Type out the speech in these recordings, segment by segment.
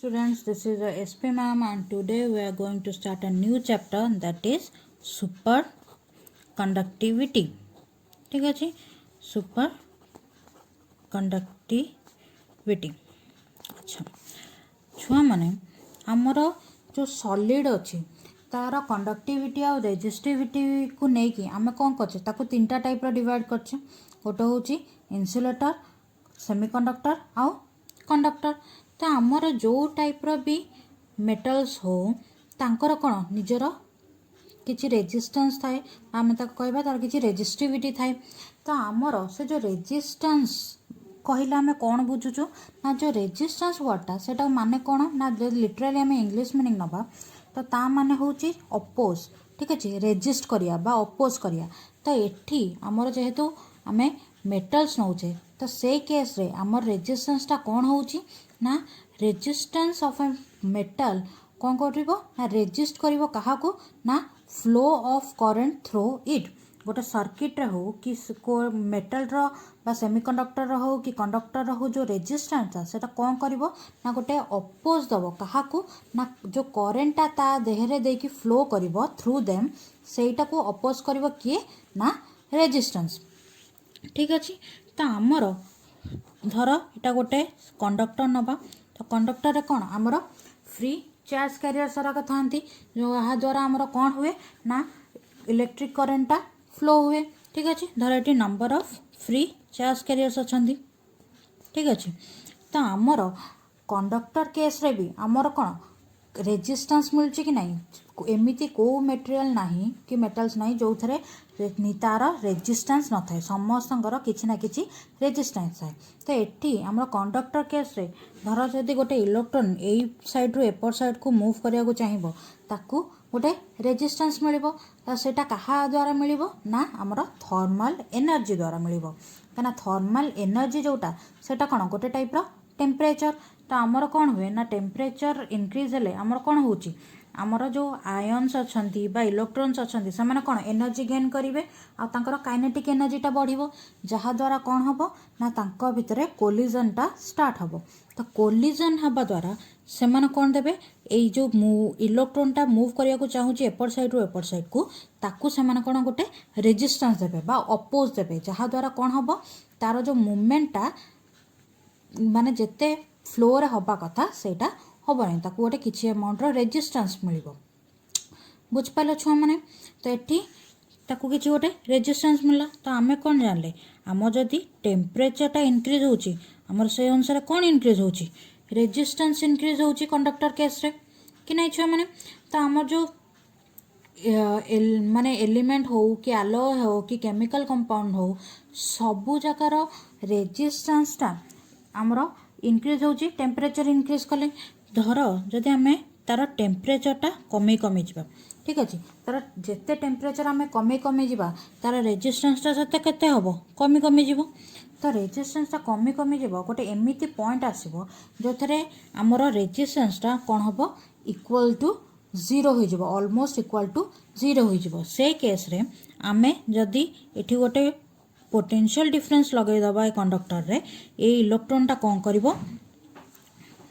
Students, this is SP ma'am and today we are going to start a new chapter that is super conductivity. ठीक है, super conductivity. अच्छा छुआ माने हमर जो सॉलिड अच्छी तार कंडक्टिविटी आ रेजिस्टिविटी को लेकिन आम कौन करछे ताको तीनटा टाइप रो डिवाइड करछे गोटे होची इन्सुलेटर सेमीकंडक्टर आउ कंडक्टर तो आमर जो टाइप रो भी मेटल्स हो तांकर कौन निजर किसी रेजिस्टेंस थाए आम कहबा तार किसी रेजिस्टिविटी थाए तो आमर से जो रेजिस्टेंस कहले आम कौन बुझुचु ना जो रेजिस्टेंस वर्डटा सेटा माने कौन ना लिटराली आम इंग्लिश मीनिंग नबा तो ता माने होची अपोज ठीक अच्छे रेजिस्ट करिया बा अपोज करिया तो एठी आमर जेहेतु आम मेटल्स नौचे तो से केस रे आमर रेजिस्टेंसटा कौन होची ना रेजिस्टेंस ऑफ ए मेटल कौन करिवो ना रेजिस्ट करिवो काहाकू ना flow of current through it गोटे सर्किट रे हो कि मेटल रो बा सेमीकंडक्टर रो हो कि कंडक्टर रो हो जो रेजिस्टेंस था सेटा कौन करिवो ना गोटे अपोज दबो काहाकू ना जो करेंटा ता देहरे दे कि फ्लो करिवो थ्रू देम सेटा को अपोज करिवो किए ना रेजिस्टेंस ठीक अछि तो आमर धर एटा गोटे कंडक्टर नबा तो कंडक्टर रे कौन आमर फ्री चार्ज कैरियर सराक थांती जो यहाँ द्वारा आमर कौन हुए ना इलेक्ट्रिक करेंटा फ्लो हुए ठीक अच्छे धर ये number of free charge carriers अच्छा ठीक अच्छे तो आमर कंडक्टर केस रे भी आमर कौन रेजिस्टेंस मिलूँ कि नहीं एमती को मेटेरियल नहीं कि मेटल्स नहीं जो थे तार रेजिस्टेंस न थाए समस्तଙ୍କର କିଛି ना କିଛି रेजिस्टेंस थाए तो एठी आमर कंडक्टर केस रे धर जदि गोटे इलेक्ट्रॉन एई साइड रो एपर साइड को मूव करिया को चाहिबो ताकू गोटे रेजिस्टेंस मिलिबो तो सेटा कहा द्वारा मिलिबो ना आमर थर्मल एनर्जी द्वारा मिलिबो काना थर्मल एनर्जी जोटा सेटा कोन गोटे टाइप रो टेम्परेचर तो आमर कौन हुए ना टेम्परेचर इनक्रीज हेले आमर कौन होची आमर जो आयन्स अच्छी बा इलेक्ट्रॉन्स अच्छी से कौन एनर्जी गेन करेंगे आर काइनेटिक एनर्जीटा बढ़ो जहाद्वारा कौन हम ना तांको भितर कोलिजनटा स्टार्ट हम तो कोलिजन हवा द्वारा से कौन देवे यही जो इलेक्ट्रॉनटा मूव करने को चाहूँगी एपट साइड रू एपट साइड को ताकू से कौन गोटे रेजिस्टेंस देवे बा अपोज देवे जहाद्वारा कौन हम तार जो मुवमेंटा माने जेते फ्लो रे हवा कथा सेटा हम नहीं ताकू गोटे किसी अमाउंट रेजिस्टेंस मिल बुझिपाल छुआ मैंने तो ये ताकू किसी गोटे रेजिस्टेंस मिला तो आम कौन जानले आम जदि टेम्परेचरटा इनक्रीज होची आमर से अनुसार कौन इनक्रीज होची रेजिस्टेंस इनक्रीज होची कंडक्टर केस रे कि नहीं छुआ मैंने तो आमर जो माने एलिमेंट हो कि आलोय हो कि केमिकल कंपाउंड हो सबू जगार रेजिस्टेंसटा आमर इनक्रीज होची टेम्परेचर इनक्रीज कले धर जदि आम तार टेम्परेचरटा कमे कमे जा ठीक अच्छे तार जिते टेम्परेचर आम कमे कमे जा तार रेजिस्टेंसटा से केते हम कमी कमी जीव तो रेजिस्टेंसटा कमी कमी जीव गोटे एमती पॉइंट आसो जो थे आमर रेजिस्टेंसटा कौन हम इक्वल टू जीरो हो ऑलमोस्ट इक्वल टू जीरो हो से केस रे आमे जदि एठी गोटे पोटेंशियल डिफरेंस लगेदबा ए कंडक्टर रे ए इलेक्ट्रॉनटा कौन करिवो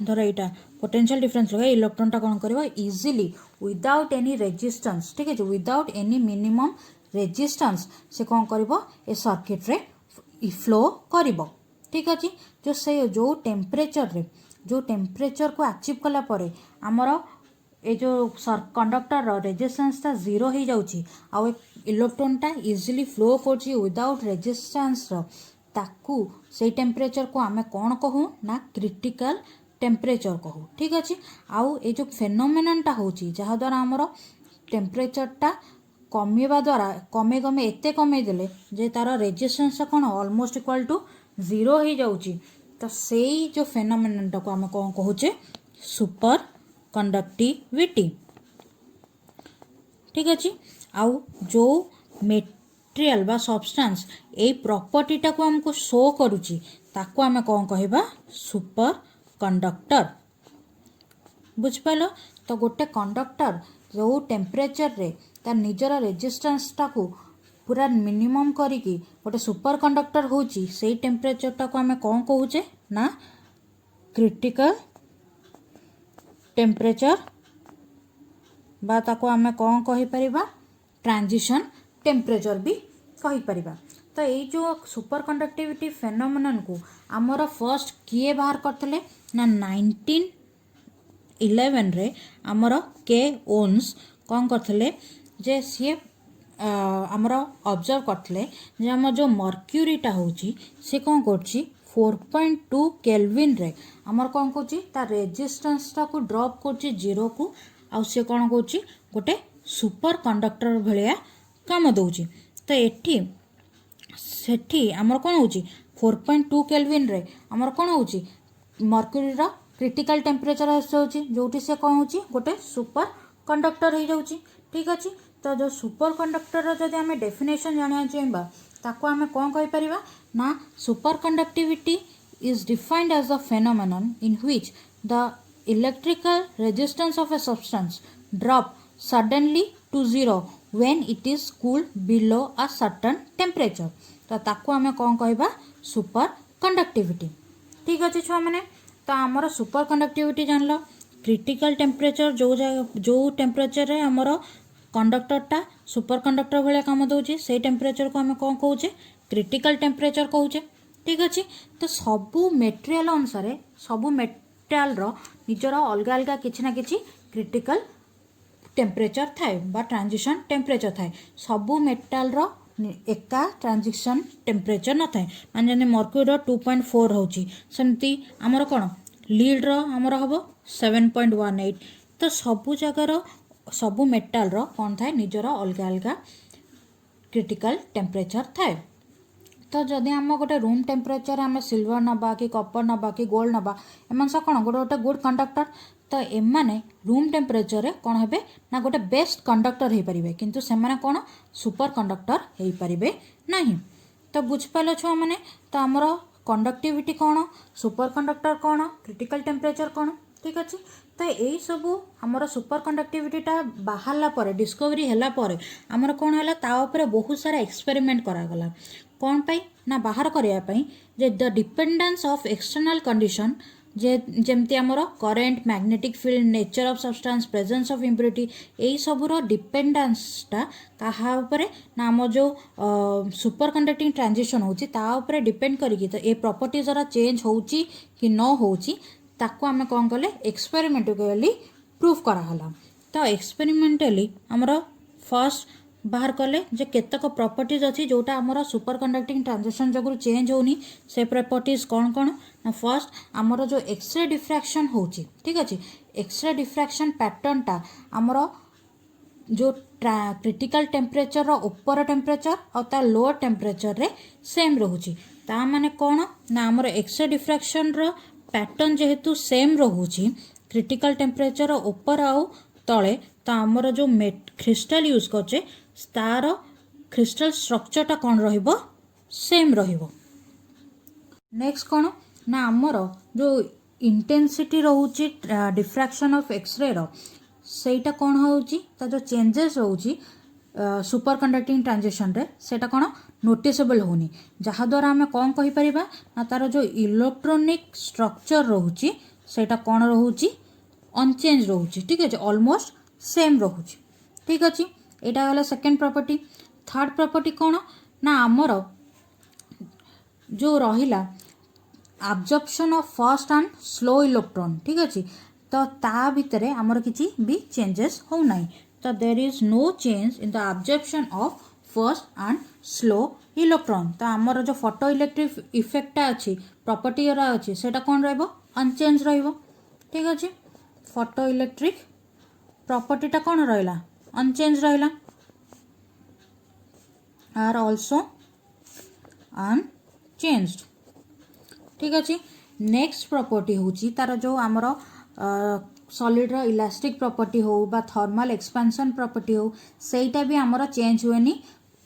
धर यहाँ पोटेंशियल डिफरेंस लगे इलेक्ट्रॉनटा कौन करिवो इजीली विदाउट एनी रेजिस्टेंस ठीक है विदाउट एनी मिनिमम रेजिस्टेंस से कौन करिवो ए सर्किट रे फ्लो करिवो ठीक अच्छे जो से जो टेम्परेचर को अचीव कला परे आमर ए जो कंडक्टर रेजिस्टेंसटा जीरो हो जाउची आ इलेक्ट्रॉनटा इजीली फ्लो करची विदाउट रेजिस्टेंस ताकू से टेम्परेचर को आमे कौन कहूँ ना क्रिटिकल टेम्परेचर कहूँ ठीक अच्छे आउ ये जो फेनोमेननटा होची जहाद्वारा आमर टेम्परेचरटा कमेवा द्वारा कमे कमे एते कमे देले जे तार रेजिस्टेंस कौन ऑलमोस्ट इक्वल टू जीरो हो जाउची तो सेई जो फेनोमेननटा को आमे कौन कहूचे सुपर कंडक्टिविटी ठीक अच्छे आउ जो मेटेरियल बा सब्सटेंस ए प्रॉपर्टीटा को हमको शो करुची ताको आमे कौन कहबा सुपर कंडक्टर बुझिपाल तो गोटे कंडक्टर जो टेम्परेचर रे तार निजर रेजिस्टेंसटा को पूरा मिनिमम करिकी गोटे सुपर कंडक्टर होची सेई टेम्परेचरटा को आमे कौन कहूचे ना क्रिटिकल टेम्परेचर बा ताको आमे कौन कहि परिबा ट्रांजिशन टेम्परेचर भी कहि परिबा। तो ये जो सुपर कंडक्टिविटी फेनोमेनन को आमर फर्स्ट किए बाहर करते ना 1911 रे आमर के ओन्स कौन करते जे सी आमर ऑब्जर्व करते जे आम जो मर्क्यूरीटा होची से कौन करची 4.2 केल्विन रे आमर कौन करची ता रेजिस्टेंसटा को ड्रॉप करची जीरो को आउ से कौन करची गोटे सुपर कंडक्टर भलिया काम दउची। तो एठी सेठी आमर कौन होची 4.2 केल्विन रे आमर कौन होची मर्क्यूरी रा क्रिटिकल टेम्परेचर आसुची जोटी से कौन होची गोटे सुपर कंडक्टर हो जाउची। ठीक अछि। तो जो सुपर कंडक्टर जदि आम डेफिनेशन जाना चाहिए ताको आम कौन कहि परिबा ना superconductivity is defined as a phenomenon in which the electrical resistance of a substance drop suddenly to zero when it is cooled below a certain temperature. तो ताको आम कौन कहबा सुपर कंडक्टिविटी। ठीक अच्छे छुआ मैंने तो आमर सुपर कंडक्टिविटी जानल क्रिटिकल टेम्परेचर जो टेम्परेचर रे आमर कंडक्टरटा सुपर कंडक्टर भाया काम दौर से टेम्परेचर को आम कौन कहे क्रिटिकल टेम्परेचर कहे। ठीक अच्छे। तो सबू मेटेरियल अनुसार सबू मेटेरियल निजर अलग अलग किसी ना कि क्रिटिकल टेम्परेचर थाए बा ट्रांजिशन टेम्परेचर थाए सबू मेटाल एका ट्रांजिशन टेम्परेचर न थाए मान जमी मर्क्यूरी 2.4 होची सेमती आमर कौन लीड आमर हम 7.18। तो सबू जगार सबू मेटाल कौन थाए निजर अलग अलग क्रिटिकल टेम्परेचर थाए। तो जदि आम गोटे रूम टेम्परेचर आम सिल्वर नबा कि कपर नबा कि गोल्ड नबा एम सब कौन गोटे गोटे गुड कंडक्टर तो एमाने रूम टेम्परेचर रे कौन हेबे ना गोटे बेस्ट कंडक्टर हो पारे किंतु से माने कौन सुपर कंडक्टर हो पारे नहीं। तो बुझिपाल छुआ मैंने तो आमर कंडक्टिविटी कौन सुपर कंडक्टर कौन क्रिटिकल टेम्परेचर कौन। ठीक अच्छे। तो यही सबू आमर सुपर कंडक्टिविटीटा बाहरला परे डिस्कवरी हैला परे आमर कौन हैला ता उपरे बहुत सारा एक्सपेरिमेंट करागला कौन पाई ना बाहर करिया पाई जे the dependence of external condition जेमती आमर current magnetic field nature of substance presence of impurity यही सबूर डिपेंडेंसटा कहा उपरे ना आम जो सुपर कंडक्टिंग ट्रांजिशन होची ता उपरे डिपेंड करिकी तो ये प्रॉपर्टी जरा चेंज होची कि न होची ताको आमे कौन कले एक्सपेरिमेंटली प्रूफ कराला। तो एक्सपेरिमेंटली आमर फर्स्ट बाहर कले जे केतक प्रॉपर्टीज अच्छी जोटा आमर सुपर कंडक्टिंग ट्रांजिशन जो चेंज होनी से प्रॉपर्टीज कौन कौन ना फर्स्ट आमर जो एक्सरे डिफ्रैक्शन होची। ठीक अच्छे। एक्सरे डिफ्रैक्शन पैटर्नटा आमर जो क्रिटिकल टेम्परेचर ऊपर टेम्परेचर और लोअर टेम्परेचर रे सेम रोची ता माने कौन ना आमर एक्सरे डिफ्रैक्शन पैटर्न जेहेतु सेम रोची क्रिटिकल टेम्परेचर ऊपर आउ तले तो आमर जो क्रिस्टल यूज करचे तार क्रिस्टल स्ट्रक्चरटा कौन रहिबो सेम रहिबो। नेक्स्ट कौन ना आमर जो इंटेंसिटी रोची डिफ्रैक्शन ऑफ एक्सरे सेटा कौन होची ता जो चेंजेस रोची सुपर कंडक्टिंग ट्रांजिशन रे सेटा कौन नोटिसेबल होनी जहाँ द्वारा आम कौन कहि परिबा ना तार जो इलेक्ट्रोनिक स्ट्रक्चर रोची सेटा कौन रोची अनचेंज रोची। ठीक है ऑलमोस्ट सेम रोची। ठीक अच्छे। यहाँ गला सेकेंड प्रॉपर्टी। थर्ड प्रॉपर्टी कौन ना आमर जो रहिला absorption of fast and slow electron. ठीक अच्छे। तो ता भितर आमर किसी भी चेंजेस हो नहीं तो there is no change in the absorption of fast and slow electron. तो आमर जो फोटो इलेक्ट्रिक इफेक्टा अच्छी प्रॉपर्टी अच्छी सेटा कौन रहिबो अनचेंज रहिबो। ठीक अच्छे। फोटो इलेक्ट्रिक प्रॉपर्टीटा कौन रहिला अनचेंज रहिला आर ऑल्सो अनचेंज्ड। ठीक अच्छे। नेक्स्ट प्रॉपर्टी होची तार जो आमर सॉलिड रो इलास्टिक प्रॉपर्टी हो बा थर्मल एक्सपेंशन प्रॉपर्टी हो सेटा भी आमर चेंज हुएनी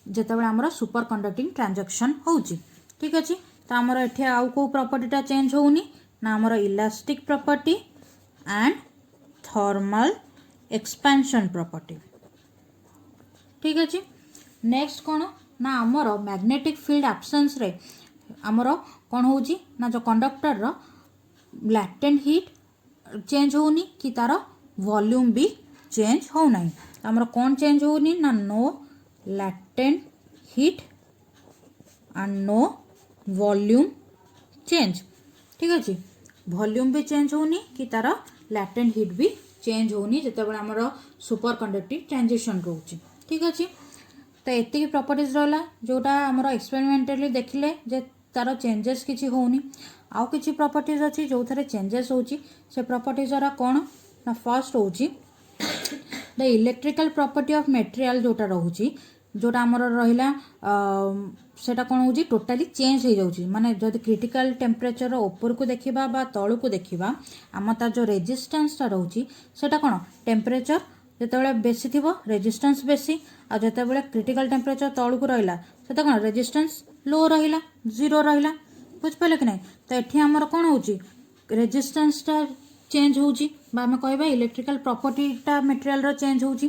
जेतेबेले आमर सुपर कंडक्टिंग ट्रांजैक्शन होची। ठीक अच्छे। तो आमर एठी आउ को प्रॉपर्टीटा चेंज होउनी ना आमर elastic property and thermal expansion property. ठीक अच्छे। नेक्स्ट कौन ना आमर मैग्नेटिक फील्ड एब्सेंस रे आमर कौन होची ना जो कंडक्टर रो लैटेंट हीट चेंज होनी कि तार वॉल्यूम भी चेंज हो ना आमर कौन चेंज होनी ना no latent heat and no volume change ठीक अच्छे वॉल्यूम भी चेंज होनी कि तार लैटेंट हीट भी चेंज होनी जिते बड़े आमर सुपर कंडक्टिव ट्रांजिशन रोचे ठीक अच्छे तो एतिक प्रॉपर्टीज रहा जोटा आमर एक्सपेरिमेंटली देखिले जे तार चेंजेस किसी होनी आउ किसी प्रॉपर्टीज अच्छी जो थे चेंजेस होची से प्रॉपर्टीज द्वारा कौन ना फर्स्ट होची the electrical property of material जोटा रोची जोटा आमर रहा सेटा कौन हो टोटाली चेंज हो जाऊँगी माने जब क्रिटिकल टेम्परेचर ऊपर को देखा बा तलू को देखा आम तार जो रेजिस्टेंसटा रोची सेटा कौन टेम्परेचर जिते बेसी थी रेजिस्टेंस बेसी आ जिते क्रिटिकल टेम्परेचर तलू को रहा से कौन रेजिस्टेंस लो रहा जीरो रहा बुझिपारे कि ना तो ये आमर कौन हो रेजिस्टेंसटा चेंज होची बा आम कहबा इलेक्ट्रिकल प्रॉपर्टीटा मटेरियल चेंज होची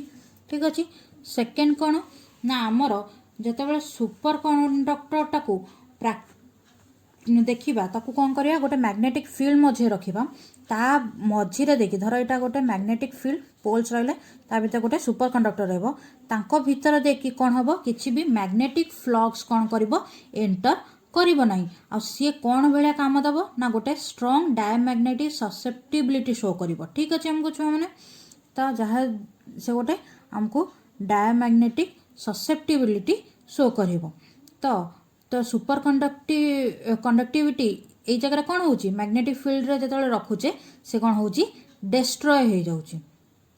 ठीक अच्छे सेकेंड कौन ना आमर जिते सुपर कंडक्टरटा को देखा ताकू कौन करिया गोटे मैग्नेटिक फील्ड मझे रखा ता मझीरे देखी धर यहाँ गोटे मैग्नेटिक फील्ड पोल्स रही भीतर गोटे सुपर कंडक्टर रही भीतर देखी कौन हम किसी भी मैग्नेटिक फ्लक्स कौन कर एंटर करिबो नहीं आ सी कौन भाया काम दब ना गोटे स्ट्रॉन्ग डायमैग्नेटिक ससेप्टिबिलिटी शो करिबो ठीक अच्छे आमको छुआ मैंने तो जहाँ से गोटे आमको डायमैग्नेटिक ससेप्टिबिलिटी शो करिबो तो सुपर कंडक्टिविटी ये जगह कौन हो मैग्नेटिक फील्ड रे जो रखुचे से कौन हो डिस्ट्रॉय हो जाउची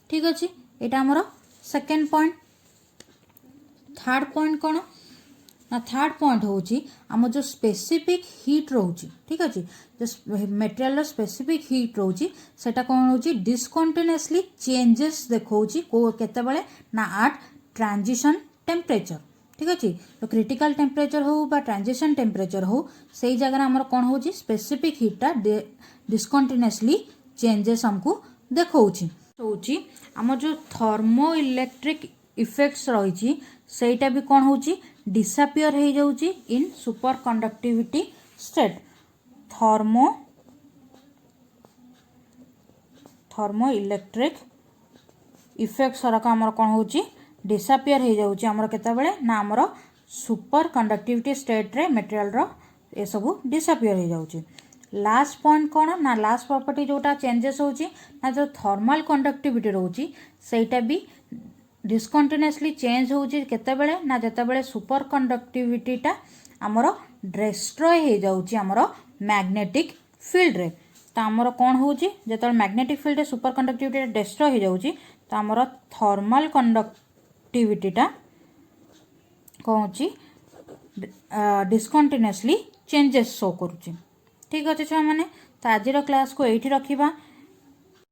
ठीक अच्छे यहाँ आमर सेकेंड पॉइंट थर्ड पॉइंट कौन ना थर्ड पॉइंट होची आम जो स्पेसिफिक हीट रोची ठीक अच्छे जो मटेरियल स्पेसिफिक हीट रोची सेटा कौन होची डिस्कंटिन्यूअसली चेंजेस देखौची को केतेबेले ना एट ट्रांजिशन टेम्परेचर ठीक अच्छे तो क्रिटिकल टेम्परेचर हो बा ट्रांजिशन टेम्परेचर हो से जगह आमर कौन हो स्पेसिफिक हीटा डिस्कंटिन्यूअसली चेंजेस हमको देखौची होची आम जो थर्मो इलेक्ट्रिक इफेक्ट्स रही सेटा भी कौन होची डिसअपियर हो जाउची in superconductivity state thermoelectric effects सरका आमर कौन होची डिसअपियर हो जाउची आमर केतेबेले ना आमर सुपर कंडक्टिविटी स्टेट रे मटेरियल रो ए सब डिसअपियर हो जाउची लास्ट पॉइंट कौन ना लास्ट प्रॉपर्टी जोटा चेंजेस होची ना जो थर्मल कंडक्टिविटी रोची सेटा भी डिस्कंटिन्यूअसली चेंज होची केतेबेले ना जेतेबेले सुपर कंडक्टिविटीटा आमर डिस्ट्रॉय हो जाउची आमर मैग्नेटिक फील्ड रे तो आमर कौन होची जेतेबेले मैग्नेटिक फील्ड रे सुपर कंडक्टिविटी डिस्ट्रॉय हो जाउची तो आमर थर्मल कंडक्टिविटीटा कौन होची डिस्कंटिन्यूअसली चेंजेस शो करुची ठीक अच्छे छुआ मैंने तो आज क्लास को यही रखा